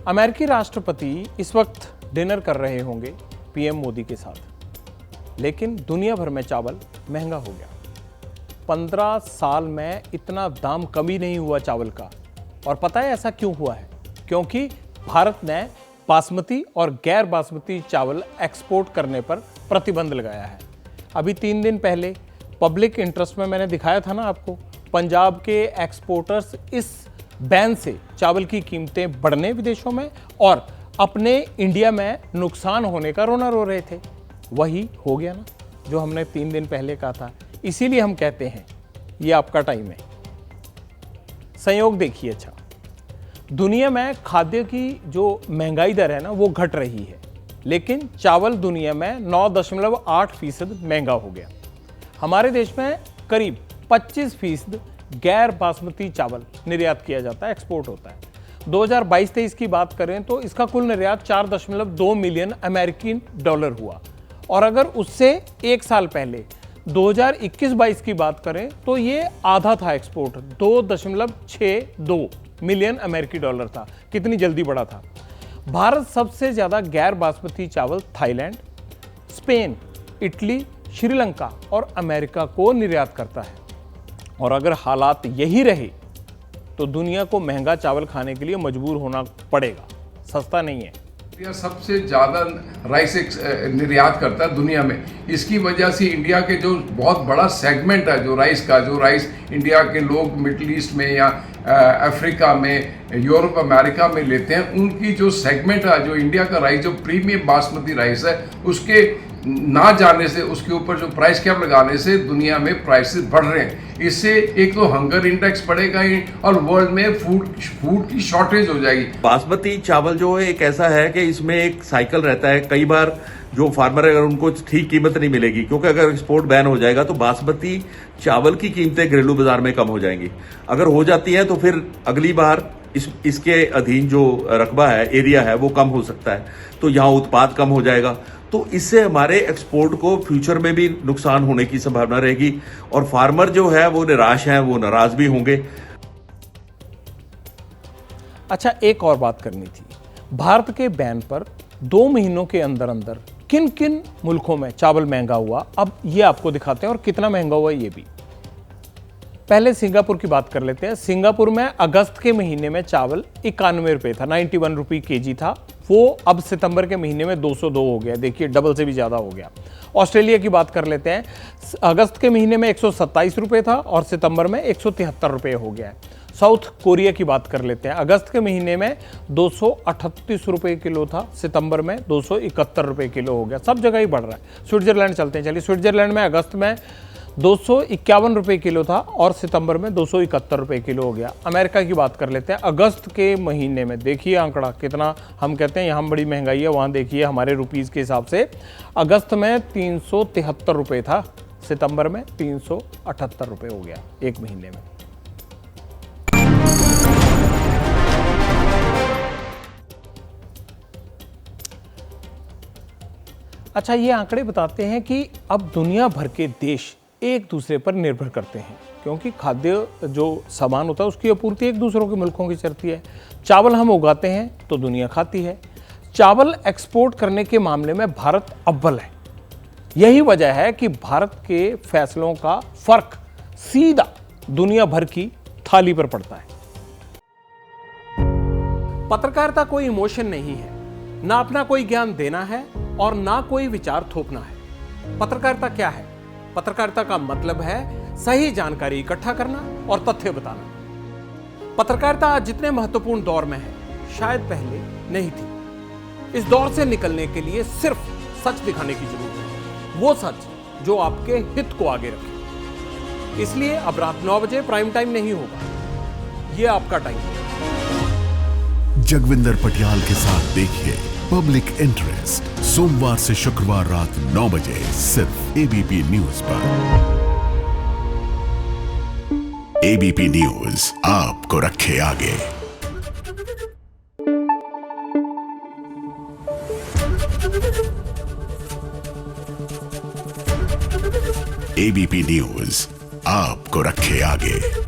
अमेरिकी राष्ट्रपति इस वक्त डिनर कर रहे होंगे पीएम मोदी के साथ, लेकिन दुनिया भर में चावल महंगा हो गया। 15 साल में इतना दाम कभी नहीं हुआ चावल का। और पता है ऐसा क्यों हुआ है? क्योंकि भारत ने बासमती और गैर बासमती चावल एक्सपोर्ट करने पर प्रतिबंध लगाया है। अभी 3 दिन पहले पब्लिक इंटरेस्ट में मैंने दिखाया था ना आपको, पंजाब के एक्सपोर्टर्स इस बैन से चावल की कीमतें बढ़ने विदेशों में और अपने इंडिया में नुकसान होने का रोना रो रहे थे। वही हो गया ना जो हमने 3 दिन पहले कहा था। इसीलिए हम कहते हैं ये आपका टाइम है। संयोग देखिए, अच्छा, दुनिया में खाद्य की जो महंगाई दर है ना वो घट रही है, लेकिन चावल दुनिया में 9.8% महंगा हो गया। हमारे देश में करीब 25% गैर बासमती चावल निर्यात किया जाता है, एक्सपोर्ट होता है। 2022-23 की बात करें तो इसका कुल निर्यात 4.2 मिलियन अमेरिकी डॉलर हुआ। और अगर उससे एक साल पहले 2021-22 की बात करें तो ये आधा था, एक्सपोर्ट 2.62 मिलियन अमेरिकी डॉलर था। कितनी जल्दी बढ़ा था। भारत सबसे ज्यादा गैर बासमती चावल थाईलैंड, स्पेन, इटली, श्रीलंका और अमेरिका को निर्यात करता है। और अगर हालात यही रहे तो दुनिया को महंगा चावल खाने के लिए मजबूर होना पड़ेगा, सस्ता नहीं है। इंडिया सबसे ज़्यादा राइस निर्यात करता है दुनिया में। इसकी वजह से इंडिया के जो बहुत बड़ा सेगमेंट है जो राइस इंडिया के लोग मिडिल ईस्ट में या अफ्रीका में, यूरोप, अमेरिका में लेते हैं, उनकी जो सेगमेंट है, जो इंडिया का राइस, जो प्रीमियम बासमती राइस है, उसके ना जाने से, उसके ऊपर जो प्राइस कैप लगाने से दुनिया में प्राइसेस बढ़ रहे हैं। इससे एक तो हंगर इंडेक्स बढ़ेगा ही और वर्ल्ड में फूड की शॉर्टेज हो जाएगी। बासमती चावल जो है एक ऐसा है कि इसमें एक साइकिल रहता है। कई बार जो फार्मर अगर उनको ठीक कीमत नहीं मिलेगी, क्योंकि अगर एक्सपोर्ट बैन हो जाएगा तो बासमती चावल की कीमतें घरेलू बाजार में कम हो जाएंगी। अगर हो जाती है तो फिर अगली बार इसके अधीन जो रकबा है, एरिया है, वो कम हो सकता है, तो यहाँ उत्पाद कम हो जाएगा। तो इससे हमारे एक्सपोर्ट को फ्यूचर में भी नुकसान होने की संभावना रहेगी और फार्मर जो है वो निराश हैं, वो नाराज भी होंगे। अच्छा, एक और बात करनी थी। भारत के बैन पर 2 महीनों के अंदर अंदर किन किन मुल्कों में चावल महंगा हुआ, अब ये आपको दिखाते हैं और कितना महंगा हुआ ये भी। पहले सिंगापुर की बात कर लेते हैं। सिंगापुर में अगस्त के महीने में चावल 91 रुपये था, 91 रुपये केजी था। वो अब सितंबर के महीने में 202 हो गया। देखिए, डबल से भी ज़्यादा हो गया। ऑस्ट्रेलिया की बात कर लेते हैं। अगस्त के महीने में 127 रुपये था और सितंबर में 173 रुपये हो गया है। साउथ कोरिया की बात कर लेते हैं। अगस्त के महीने में 238 रुपये किलो था, सितंबर में 271 रुपये किलो हो गया। सब जगह ही बढ़ रहा है। स्विट्जरलैंड चलते हैं, चलिए। स्विट्जरलैंड में अगस्त में 251 रुपये किलो था और सितंबर में 271 रुपये किलो हो गया। अमेरिका की बात कर लेते हैं। अगस्त के महीने में देखिए आंकड़ा कितना, हम कहते हैं यहाँ बड़ी महंगाई है, वहाँ देखिए हमारे रुपीज़ के हिसाब से अगस्त में 373 रुपये था, सितंबर में 378 रुपये हो गया एक महीने में। अच्छा, ये आंकड़े बताते हैं कि अब दुनिया भर के देश एक दूसरे पर निर्भर करते हैं, क्योंकि खाद्य जो सामान होता है उसकी आपूर्ति एक दूसरों के मुल्कों की चलती है। चावल हम उगाते हैं तो दुनिया खाती है। चावल एक्सपोर्ट करने के मामले में भारत अव्वल है। यही वजह है कि भारत के फैसलों का फर्क सीधा दुनिया भर की थाली पर पड़ता है। पत्रकारिता कोई इमोशन नहीं है, ना अपना कोई ज्ञान देना है और ना कोई विचार थोपना है। पत्रकारिता क्या है? पत्रकारिता का मतलब है सही जानकारी इकट्ठा करना और तथ्य बताना। पत्रकारिता आज जितने महत्वपूर्ण दौर में है, शायद पहले नहीं थी। इस दौर से निकलने के लिए सिर्फ सच दिखाने की जरूरत है, वो सच जो आपके हित को आगे रखे। इसलिए अब रात 9 बजे प्राइम टाइम नहीं होगा, ये आपका टाइम है। जगविंदर पटियाल के साथ देखिए पब्लिक इंटरेस्ट, सोमवार से शुक्रवार रात 9 बजे सिर्फ एबीपी न्यूज पर। एबीपी न्यूज आपको रखे आगे। एबीपी न्यूज आपको रखे आगे।